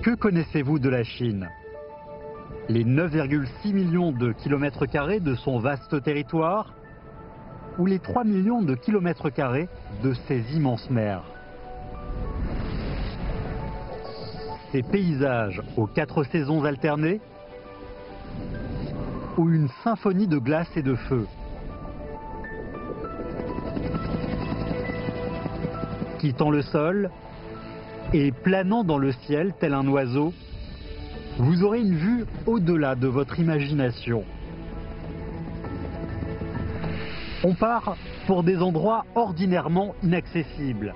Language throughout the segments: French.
Que connaissez-vous de la Chine? Les 9,6 millions de kilomètres carrés de son vaste territoire ou les 3 millions de kilomètres carrés de ses immenses mers? Ses paysages aux 4 saisons alternées ou une symphonie de glace et de feu? Quittant le sol et planant dans le ciel tel un oiseau, vous aurez une vue au-delà de votre imagination. On part pour des endroits ordinairement inaccessibles,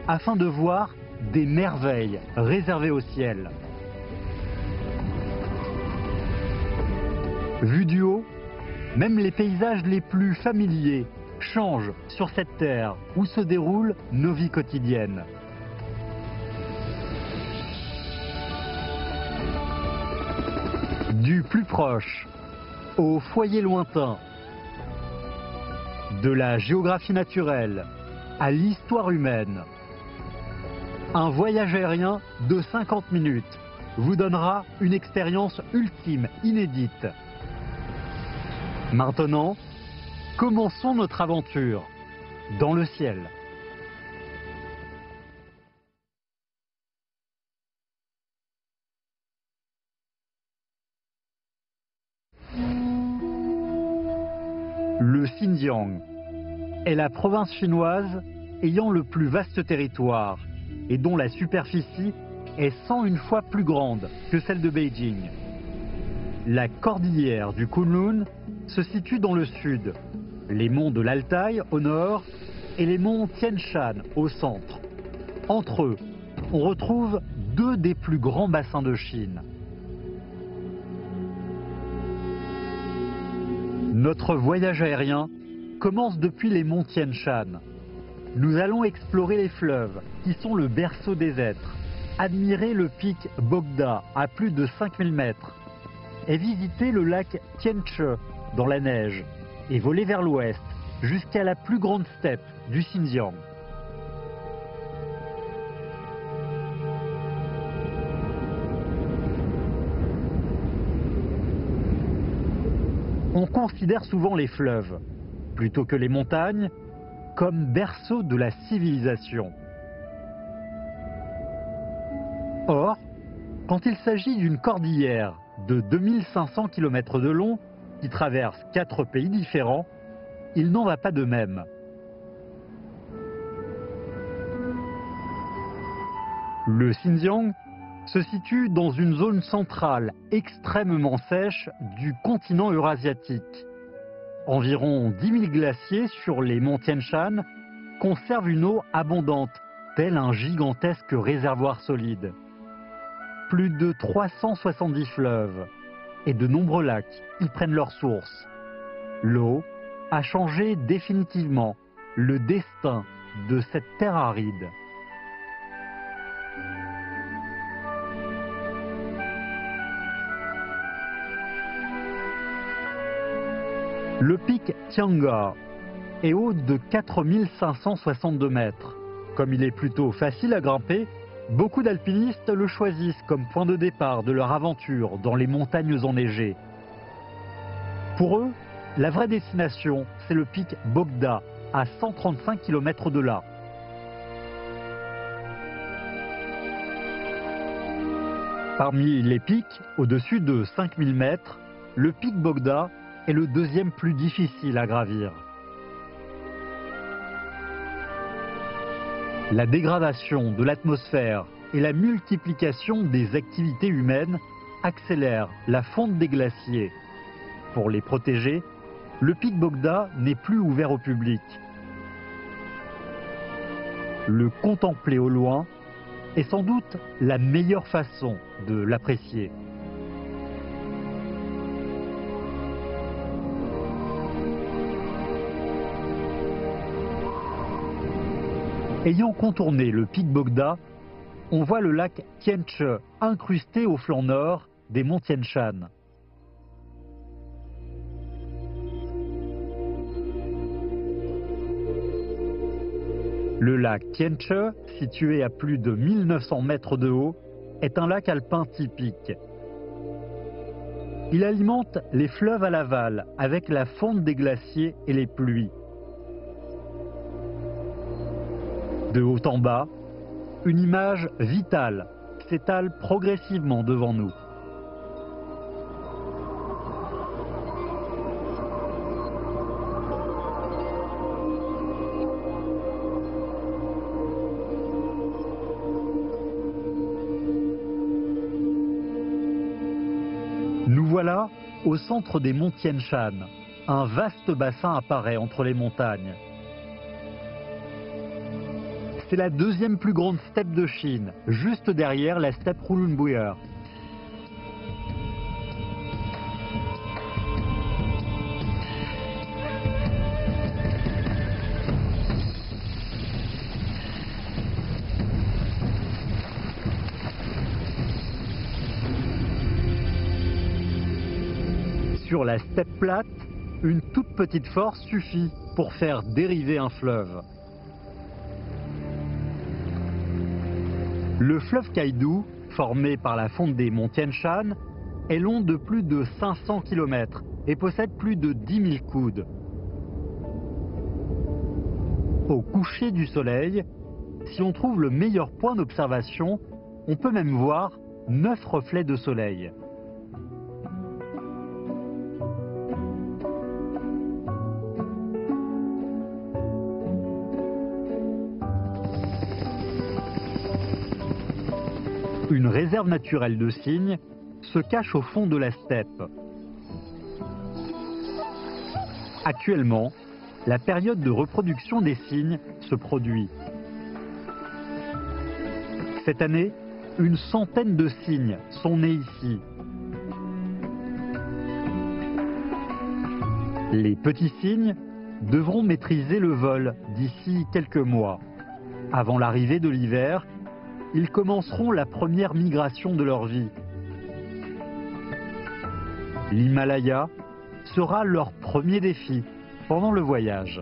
afin de voir des merveilles réservées au ciel. Vu du haut, même les paysages les plus familiers changent sur cette terre où se déroulent nos vies quotidiennes. Du plus proche au foyer lointain, de la géographie naturelle à l'histoire humaine, un voyage aérien de 50 minutes vous donnera une expérience ultime, inédite. Maintenant, commençons notre aventure dans le ciel. Le Xinjiang est la province chinoise ayant le plus vaste territoire et dont la superficie est 101 fois plus grande que celle de Beijing. La cordillère du Kunlun se situe dans le sud, les monts de l'Altaï au nord et les monts Tian Shan au centre. Entre eux, on retrouve 2 des plus grands bassins de Chine. Notre voyage aérien commence depuis les monts Tian Shan. Nous allons explorer les fleuves qui sont le berceau des êtres, admirer le pic Bogda à plus de 5000 mètres et visiter le lac Tianche dans la neige et voler vers l'ouest jusqu'à la plus grande steppe du Xinjiang. On considère souvent les fleuves, plutôt que les montagnes, comme berceau de la civilisation. Or, quand il s'agit d'une cordillère de 2500 km de long qui traverse 4 pays différents, il n'en va pas de même. Le Xinjiang se situe dans une zone centrale extrêmement sèche du continent eurasiatique. Environ 10 000 glaciers sur les monts Tian Shan conservent une eau abondante, tel un gigantesque réservoir solide. Plus de 370 fleuves et de nombreux lacs y prennent leur source. L'eau a changé définitivement le destin de cette terre aride. Le pic Tiangga est haut de 4562 mètres. Comme il est plutôt facile à grimper, beaucoup d'alpinistes le choisissent comme point de départ de leur aventure dans les montagnes enneigées. Pour eux, la vraie destination, c'est le pic Bogda, à 135 km de là. Parmi les pics, au-dessus de 5000 mètres, le pic Bogda est le deuxième plus difficile à gravir. La dégradation de l'atmosphère et la multiplication des activités humaines accélèrent la fonte des glaciers. Pour les protéger, le pic Bogda n'est plus ouvert au public. Le contempler au loin est sans doute la meilleure façon de l'apprécier. Ayant contourné le pic Bogda, on voit le lac Tianche incrusté au flanc nord des monts Tian Shan. Le lac Tianche, situé à plus de 1900 mètres de haut, est un lac alpin typique. Il alimente les fleuves à l'aval avec la fonte des glaciers et les pluies. De haut en bas, une image vitale s'étale progressivement devant nous. Nous voilà au centre des monts Tian Shan. Un vaste bassin apparaît entre les montagnes. C'est la deuxième plus grande steppe de Chine, juste derrière la steppe Hulunbuir. Sur la steppe plate, une toute petite force suffit pour faire dériver un fleuve. Le fleuve Kaidou, formé par la fonte des monts Tian Shan, est long de plus de 500 km et possède plus de 10 000 coudes. Au coucher du soleil, si on trouve le meilleur point d'observation, on peut même voir 9 reflets de soleil. Une réserve naturelle de cygnes se cache au fond de la steppe. Actuellement, la période de reproduction des cygnes se produit. Cette année, une centaine de cygnes sont nés ici. Les petits cygnes devront maîtriser le vol d'ici quelques mois. Avant l'arrivée de l'hiver, ils commenceront la première migration de leur vie. L'Himalaya sera leur premier défi pendant le voyage.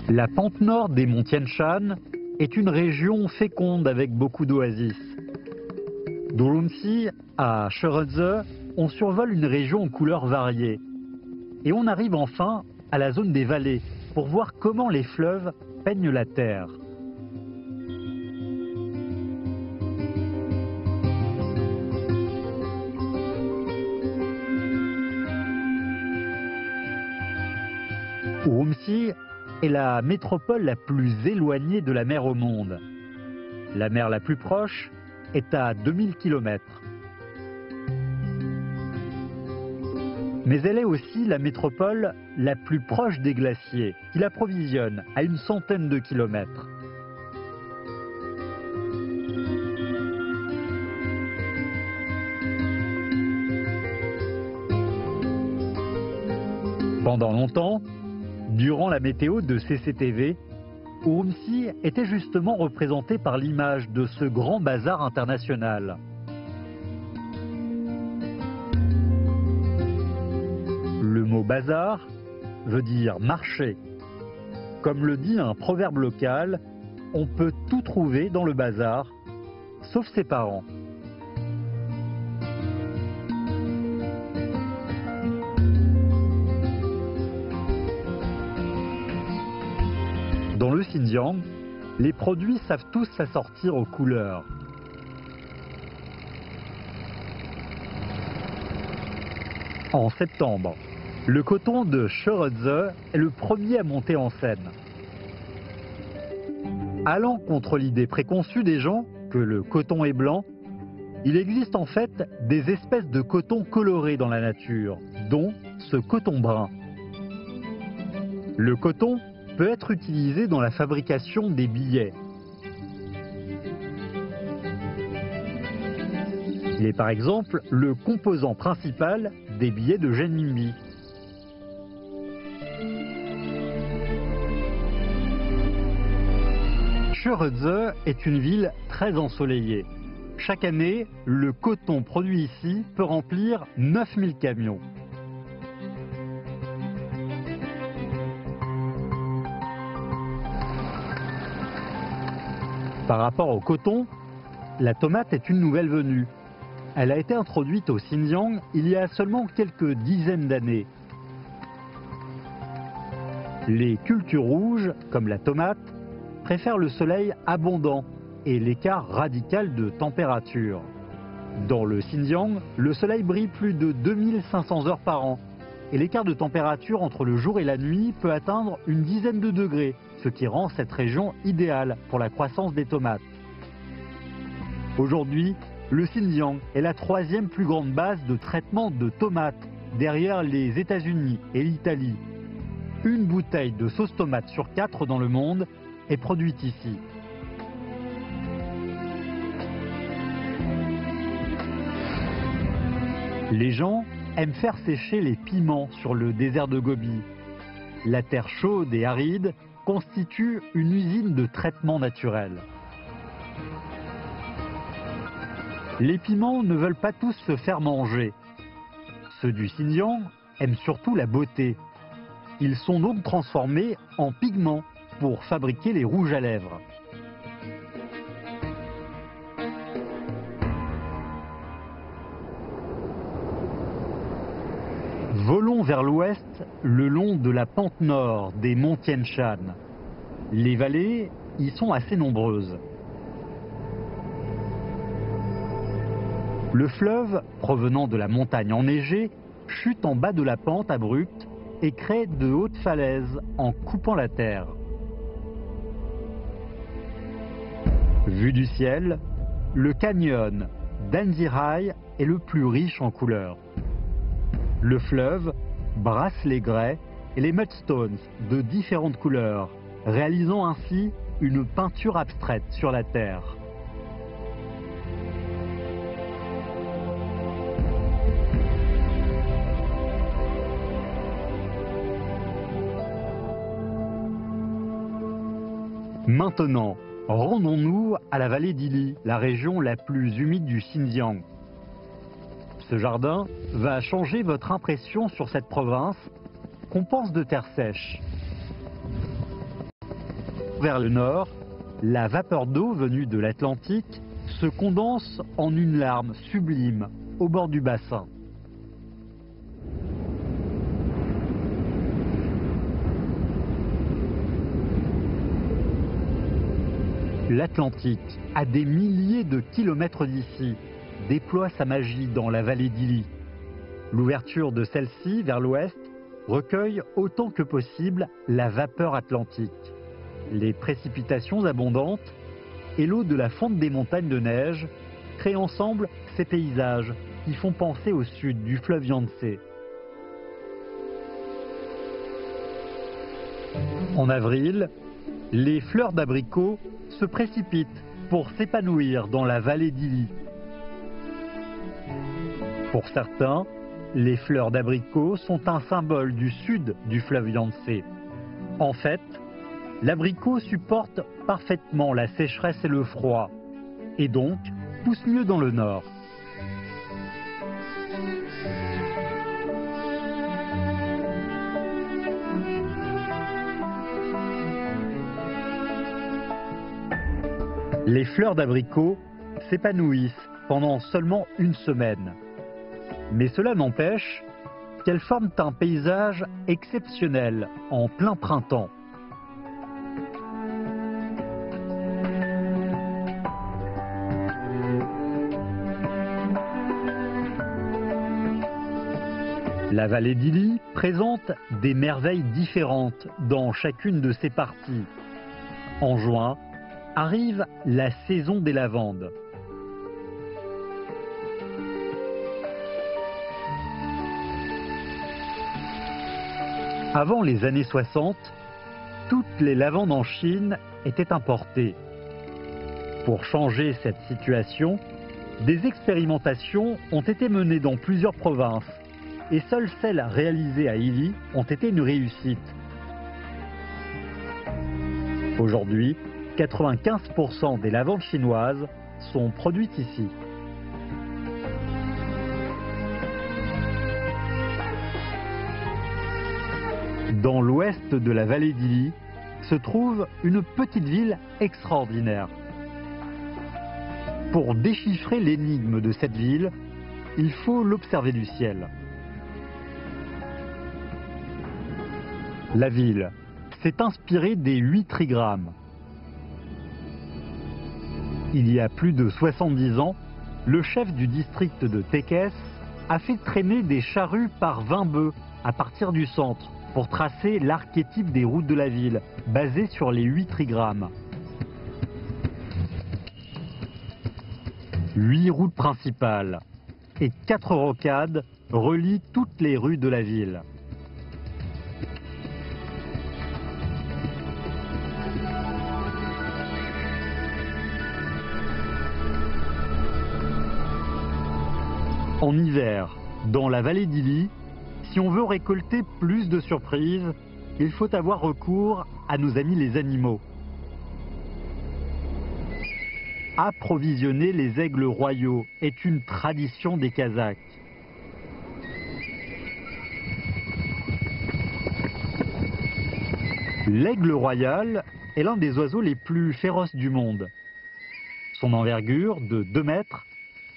La pente nord des monts Tian Shan est une région féconde avec beaucoup d'oasis. D'Urumqi à Shireze, on survole une région aux couleurs variées. Et on arrive enfin à la zone des vallées pour voir comment les fleuves peignent la terre. Urumqi est la métropole la plus éloignée de la mer au monde. La mer la plus proche est à 2000 km. Mais elle est aussi la métropole la plus proche des glaciers, qui l'approvisionnent à une centaine de kilomètres. Pendant longtemps, durant la météo de CCTV, Urumqi était justement représenté par l'image de ce grand bazar international. Le mot bazar veut dire marché. Comme le dit un proverbe local, on peut tout trouver dans le bazar, sauf ses parents. Dans le Xinjiang, les produits savent tous s'assortir aux couleurs. En septembre, le coton de Shireze est le premier à monter en scène. Allant contre l'idée préconçue des gens que le coton est blanc, il existe en fait des espèces de coton colorés dans la nature, dont ce coton brun. Le coton peut être utilisé dans la fabrication des billets. Il est par exemple le composant principal des billets de renminbi. Shireze est une ville très ensoleillée. Chaque année, le coton produit ici peut remplir 9000 camions. Par rapport au coton, la tomate est une nouvelle venue. Elle a été introduite au Xinjiang il y a seulement quelques dizaines d'années. Les cultures rouges, comme la tomate, préfèrent le soleil abondant et l'écart radical de température. Dans le Xinjiang, le soleil brille plus de 2500 heures par an et l'écart de température entre le jour et la nuit peut atteindre une dizaine de degrés, ce qui rend cette région idéale pour la croissance des tomates. Aujourd'hui, le Xinjiang est la troisième plus grande base de traitement de tomates, derrière les États-Unis et l'Italie. Une bouteille de sauce tomate sur 4 dans le monde est produite ici. Les gens aiment faire sécher les piments sur le désert de Gobi. La terre chaude et aride constitue une usine de traitement naturel. Les piments ne veulent pas tous se faire manger. Ceux du Xinjiang aiment surtout la beauté. Ils sont donc transformés en pigments pour fabriquer les rouges à lèvres. Volons vers l'ouest le long de la pente nord des monts Tian Shan. Les vallées y sont assez nombreuses. Le fleuve, provenant de la montagne enneigée, chute en bas de la pente abrupte et crée de hautes falaises en coupant la terre. Vu du ciel, le canyon d'Anzihai est le plus riche en couleurs. Le fleuve brasse les grès et les mudstones de différentes couleurs, réalisant ainsi une peinture abstraite sur la terre. Maintenant, rendons-nous à la vallée d'Ili, la région la plus humide du Xinjiang. Ce jardin va changer votre impression sur cette province qu'on pense de terre sèche. Vers le nord, la vapeur d'eau venue de l'Atlantique se condense en une larme sublime au bord du bassin. L'Atlantique, à des milliers de kilomètres d'ici, déploie sa magie dans la vallée d'Ili. L'ouverture de celle-ci vers l'ouest recueille autant que possible la vapeur atlantique. Les précipitations abondantes et l'eau de la fonte des montagnes de neige créent ensemble ces paysages qui font penser au sud du fleuve Yangtze. En avril, les fleurs d'abricot se précipitent pour s'épanouir dans la vallée d'Ili. Pour certains, les fleurs d'abricot sont un symbole du sud du fleuve Yangtze. En fait, l'abricot supporte parfaitement la sécheresse et le froid, et donc pousse mieux dans le nord. Les fleurs d'abricot s'épanouissent pendant seulement une semaine. Mais cela n'empêche qu'elles forment un paysage exceptionnel en plein printemps. La vallée d'Ili présente des merveilles différentes dans chacune de ses parties. En juin, arrive la saison des lavandes. Avant les années 60, toutes les lavandes en Chine étaient importées. Pour changer cette situation, des expérimentations ont été menées dans plusieurs provinces et seules celles réalisées à Ili ont été une réussite. Aujourd'hui, 95% des lavandes chinoises sont produites ici. Dans l'ouest de la vallée d'Ili se trouve une petite ville extraordinaire. Pour déchiffrer l'énigme de cette ville, il faut l'observer du ciel. La ville s'est inspirée des 8 trigrammes. Il y a plus de 70 ans, le chef du district de Tékès a fait traîner des charrues par 20 bœufs à partir du centre pour tracer l'archétype des routes de la ville, basé sur les 8 trigrammes. 8 routes principales et 4 rocades relient toutes les rues de la ville. En hiver, dans la vallée d'Ili, si on veut récolter plus de surprises, il faut avoir recours à nos amis les animaux. Approvisionner les aigles royaux est une tradition des Kazakhs. L'aigle royal est l'un des oiseaux les plus féroces du monde. Son envergure de 2 mètres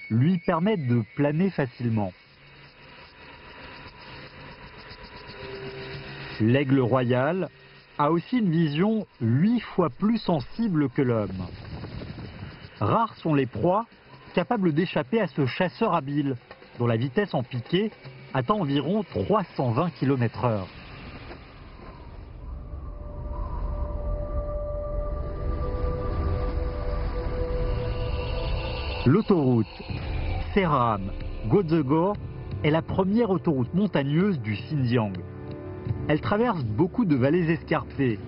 lui permet de planer facilement. L'aigle royal a aussi une vision 8 fois plus sensible que l'homme. Rares sont les proies capables d'échapper à ce chasseur habile, dont la vitesse en piqué atteint environ 320 km/h. L'autoroute Seram-Godzego est la première autoroute montagneuse du Xinjiang. Elle traverse beaucoup de vallées escarpées.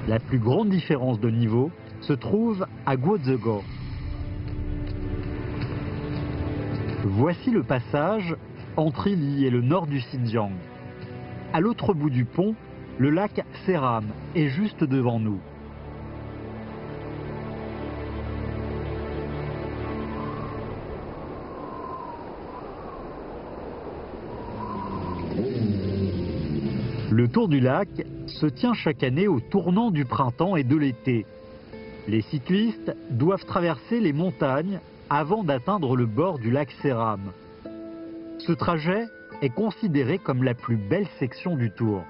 La plus grande différence de niveau se trouve à Godzego. Voici le passage entre Ili et le nord du Xinjiang. À l'autre bout du pont, le lac Seram est juste devant nous. Le tour du lac se tient chaque année au tournant du printemps et de l'été. Les cyclistes doivent traverser les montagnes avant d'atteindre le bord du lac Seram. Ce trajet est considéré comme la plus belle section du tour.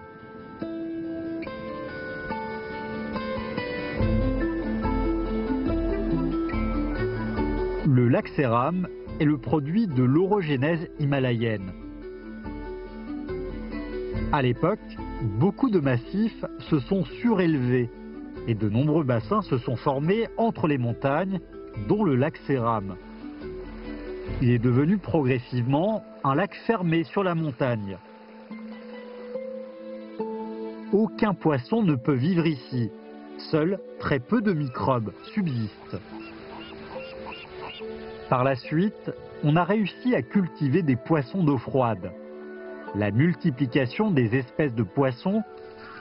Le lac Seram est le produit de l'orogénèse himalayenne. À l'époque, beaucoup de massifs se sont surélevés et de nombreux bassins se sont formés entre les montagnes, dont le lac Seram. Il est devenu progressivement un lac fermé sur la montagne. Aucun poisson ne peut vivre ici. Seuls très peu de microbes subsistent. Par la suite, on a réussi à cultiver des poissons d'eau froide. La multiplication des espèces de poissons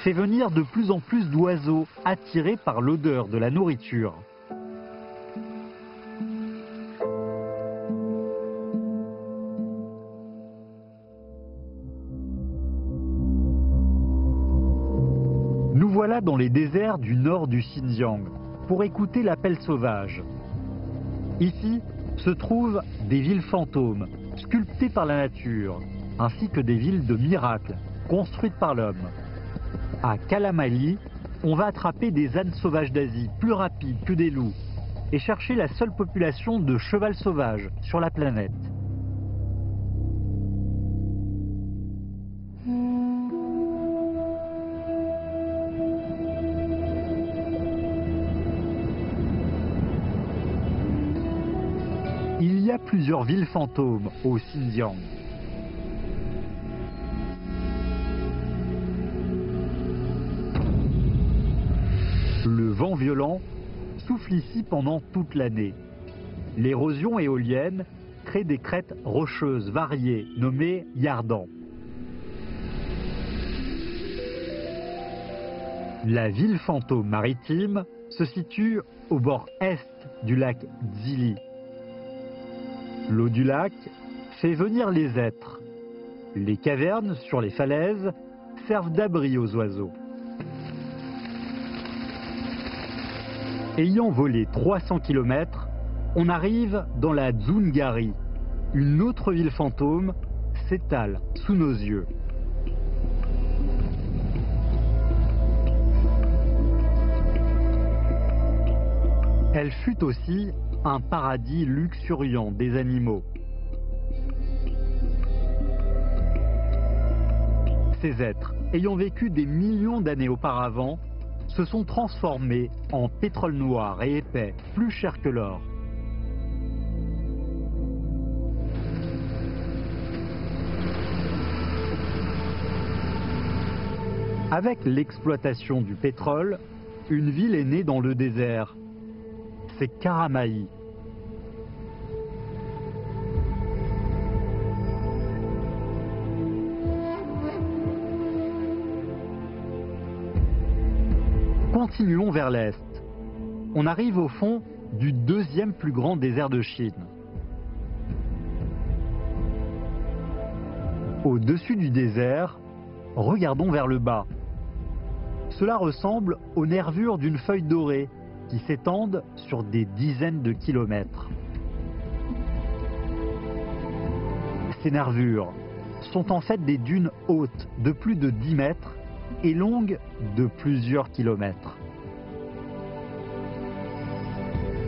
fait venir de plus en plus d'oiseaux attirés par l'odeur de la nourriture. Nous voilà dans les déserts du nord du Xinjiang pour écouter l'appel sauvage. Ici se trouvent des villes fantômes, sculptées par la nature, ainsi que des villes de miracles, construites par l'homme. À Kalamali, on va attraper des ânes sauvages d'Asie, plus rapides que des loups, et chercher la seule population de cheval sauvage sur la planète. Il y a plusieurs villes fantômes au Xinjiang. Le vent violent souffle ici pendant toute l'année. L'érosion éolienne crée des crêtes rocheuses variées nommées yardans. La ville fantôme maritime se situe au bord est du lac Dzili. L'eau du lac fait venir les êtres. Les cavernes sur les falaises servent d'abri aux oiseaux. Ayant volé 300 km, On arrive dans la Dzoungari. Une autre ville fantôme s'étale sous nos yeux. Elle fut aussi un paradis luxuriant des animaux. Ces êtres, ayant vécu des millions d'années auparavant, se sont transformés en pétrole noir et épais, plus cher que l'or. Avec l'exploitation du pétrole, une ville est née dans le désert. C'est Karamaï. Continuons vers l'est. On arrive au fond du deuxième plus grand désert de Chine. Au-dessus du désert, regardons vers le bas. Cela ressemble aux nervures d'une feuille dorée qui s'étendent sur des dizaines de kilomètres. Ces nervures sont en fait des dunes hautes de plus de 10 mètres et longues de plusieurs kilomètres.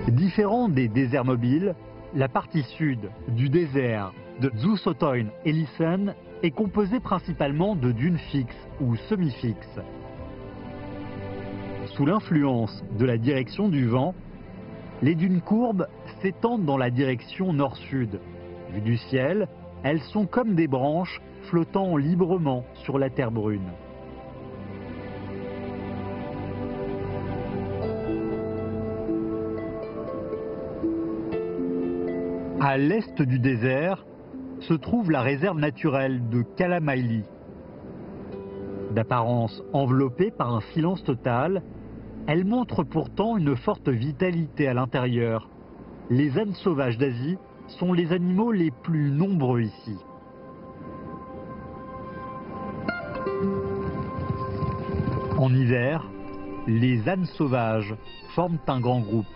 Différent des déserts mobiles, la partie sud du désert de Zusotoin et Lisen est composée principalement de dunes fixes ou semi-fixes. Sous l'influence de la direction du vent, les dunes courbes s'étendent dans la direction nord-sud. Vues du ciel, elles sont comme des branches flottant librement sur la terre brune. À l'est du désert se trouve la réserve naturelle de Kalamaïli. D'apparence enveloppée par un silence total, elle montre pourtant une forte vitalité à l'intérieur. Les ânes sauvages d'Asie sont les animaux les plus nombreux ici. En hiver, les ânes sauvages forment un grand groupe.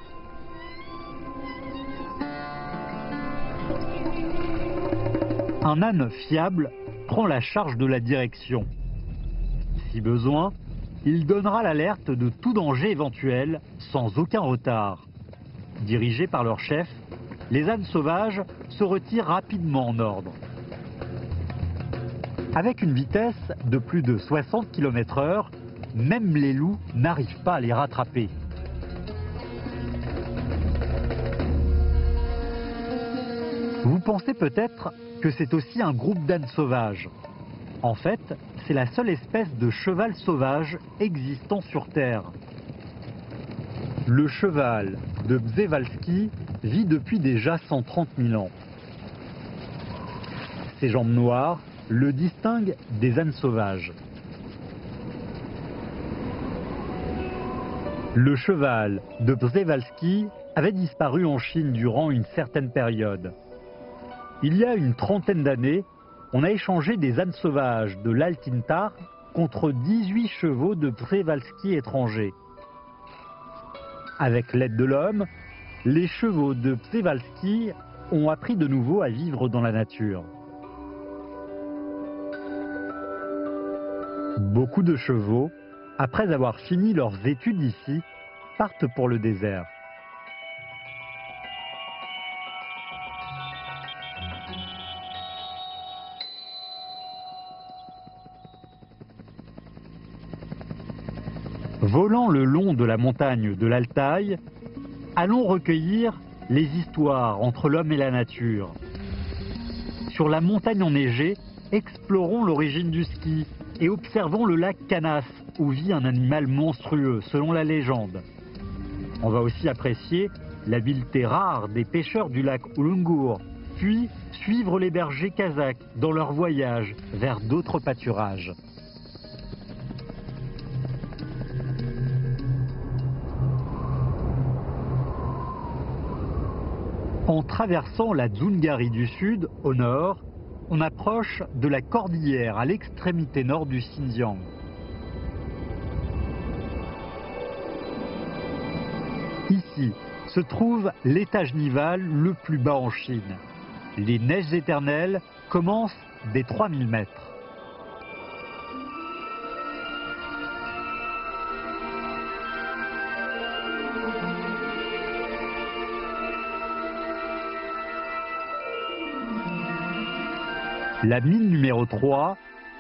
Un âne fiable prend la charge de la direction. Si besoin, il donnera l'alerte de tout danger éventuel sans aucun retard. Dirigés par leur chef, les ânes sauvages se retirent rapidement en ordre. Avec une vitesse de plus de 60 km/h, même les loups n'arrivent pas à les rattraper. Vous pensez peut-être que c'est aussi un groupe d'ânes sauvages. En fait, c'est la seule espèce de cheval sauvage existant sur Terre. Le cheval de Przewalski vit depuis déjà 130 000 ans. Ses jambes noires le distinguent des ânes sauvages. Le cheval de Przewalski avait disparu en Chine durant une certaine période. Il y a une trentaine d'années, on a échangé des ânes sauvages de l'Altintar contre 18 chevaux de Przewalski étrangers. Avec l'aide de l'homme, les chevaux de Przewalski ont appris de nouveau à vivre dans la nature. Beaucoup de chevaux, après avoir fini leurs études ici, partent pour le désert. Volant le long de la montagne de l'Altaï, allons recueillir les histoires entre l'homme et la nature. Sur la montagne enneigée, explorons l'origine du ski et observons le lac Kanas, où vit un animal monstrueux, selon la légende. On va aussi apprécier l'habileté rare des pêcheurs du lac Ulungur, puis suivre les bergers kazakhs dans leur voyage vers d'autres pâturages. En traversant la Dzoungari du sud, au nord, on approche de la cordillère à l'extrémité nord du Xinjiang. Ici se trouve l'étage nival le plus bas en Chine. Les neiges éternelles commencent dès 3000 mètres. La mine numéro 3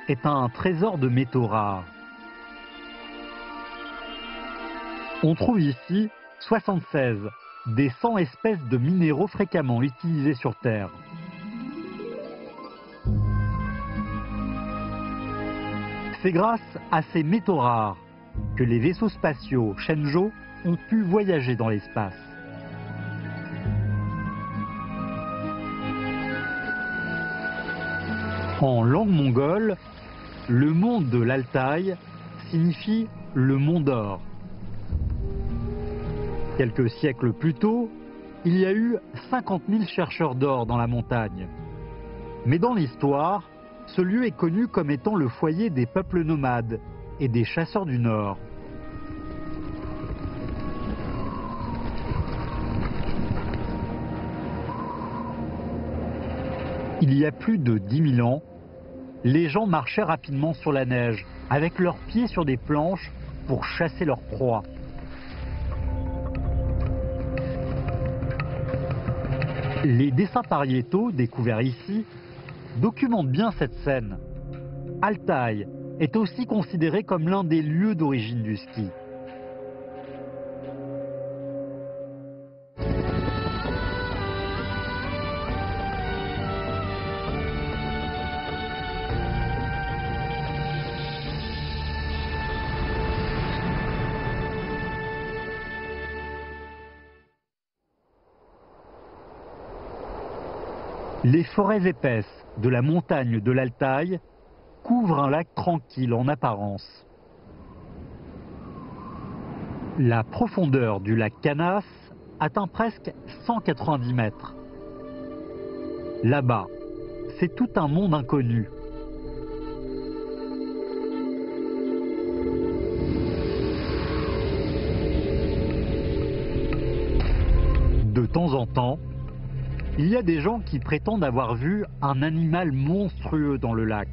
est un trésor de métaux rares. On trouve ici 76 des 100 espèces de minéraux fréquemment utilisés sur Terre. C'est grâce à ces métaux rares que les vaisseaux spatiaux Shenzhou ont pu voyager dans l'espace. En langue mongole, le monde de l'Altaï signifie le mont d'or. Quelques siècles plus tôt, il y a eu 50 000 chercheurs d'or dans la montagne. Mais dans l'histoire, ce lieu est connu comme étant le foyer des peuples nomades et des chasseurs du Nord. Il y a plus de 10 000 ans, les gens marchaient rapidement sur la neige, avec leurs pieds sur des planches pour chasser leur proie. Les dessins pariétaux découverts ici documentent bien cette scène. Altaï est aussi considéré comme l'un des lieux d'origine du ski. Les forêts épaisses de la montagne de l'Altaï couvrent un lac tranquille en apparence. La profondeur du lac Kanas atteint presque 190 mètres. Là-bas, c'est tout un monde inconnu. De temps en temps, il y a des gens qui prétendent avoir vu un animal monstrueux dans le lac.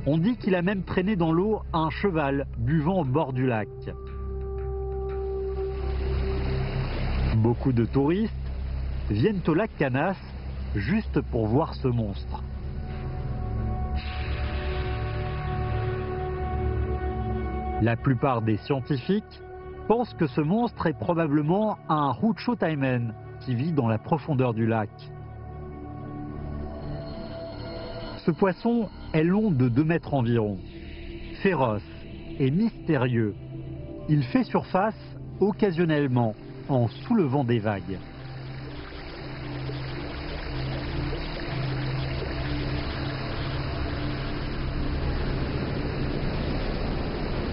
On dit qu'il a même traîné dans l'eau un cheval buvant au bord du lac. Beaucoup de touristes viennent au lac Kanas juste pour voir ce monstre. La plupart des scientifiques pensent que ce monstre est probablement un Ruchotaimen qui vit dans la profondeur du lac. Ce poisson est long de 2 mètres environ. Féroce et mystérieux, il fait surface occasionnellement en soulevant des vagues.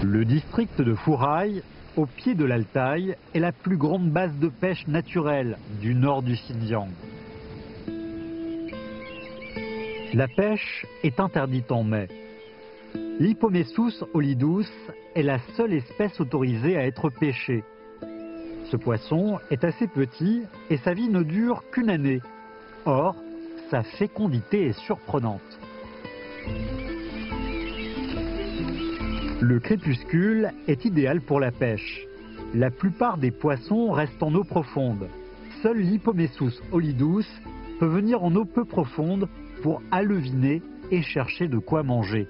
Le district de Furai, au pied de l'Altaï, est la plus grande base de pêche naturelle du nord du Xinjiang. La pêche est interdite en mai. L'Hypomessus holidus est la seule espèce autorisée à être pêchée. Ce poisson est assez petit et sa vie ne dure qu'une année. Or, sa fécondité est surprenante. Le crépuscule est idéal pour la pêche. La plupart des poissons restent en eau profonde. Seul l'Hypomessus holidus peut venir en eau peu profonde pour aleviner et chercher de quoi manger.